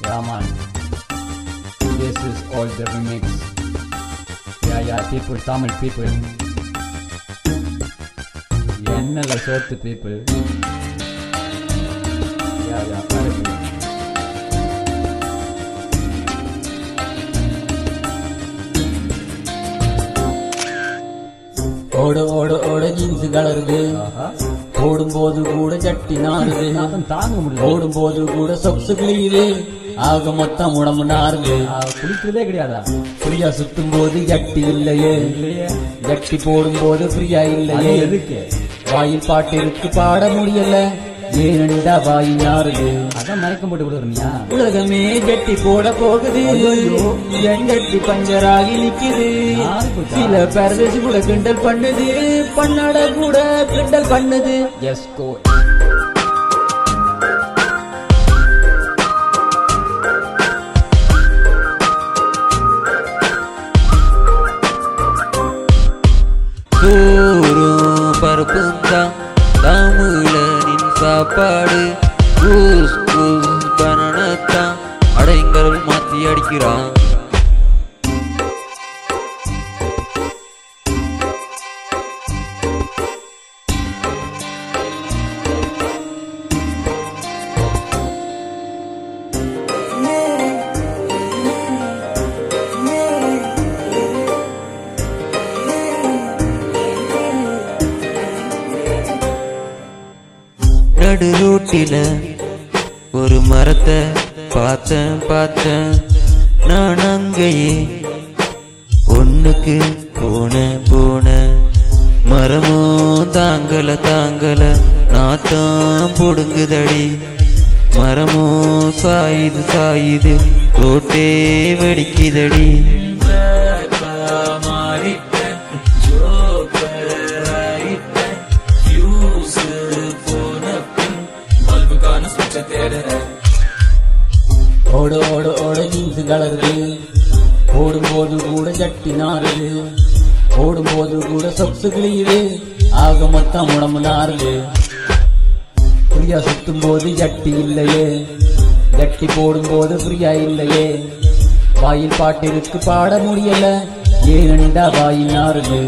Yeah, man. This is all the remix. Yeah, people, Tamil people. Ennala Sotu people. Yeah, correct. ஓட ஓட ஓட jeans கலருது, ஓடும்போது கூட ஜட்டி நாருது, தாங்க முடியல, ஓடும்போது கூட சொப்சு கிளியுது, ஆக மொத்தம் உடம்பு நாருது. குளிக்கிறதே கிடையாதா? ஃப்ரீயா சுத்தும் போது ஜட்டி இல்லையே, ஜட்டி போடும் போது ஃப்ரீயா இல்லையே. எதுக்கு? வாயில் பாட்டு இருக்கு பாட முடியல, ஏனண்டா வாய் நாருது. அதான் மயக்கம் போட்டு கொடுக்குறியா? உலகமே ஜட்டி போட போகுது, என் ஜட்டி பஞ்சராகி நிக்குது. சில பரதேசி கூட கிண்டல் பண்ணுது, பண்ணாட கூட கிண்டல் பண்ணுது. எஸ் கோ. சோறும் பருப்பும் தான் தமிழனின் சாப்பாடு. கூஸ் கூஸ் பனனத்தான் அடைங்கல் மாத்தி அடிக்கிறான். நடு ரோட்டில ஒரு மரத்தை பார்த்தேன், நான் அங்கேயே ஒண்ணுக்கு போன மரமோ தாங்கல நாத்தான் பொடுங்குதடி. மரமோ சாயுது ரோட்டே வெடிக்குதடி. ஓட ஓட ஓட ஜீன்ஸ் கலருது, ஓடும்போது கூட ஜட்டி நாருது, ஓடும்போது கூட சொப்சு கிளியுது, ஆக மொத்தம் உடம்பு நாருது. ஃப்ரீயா சுத்தும் போது ஜட்டி இல்லையே, ஜட்டி போடும் போது ஃப்ரீயா இல்லையே. வாயில் பாட்டு இருக்கு பாட முடியல, ஏனண்டா வாய் நாருது.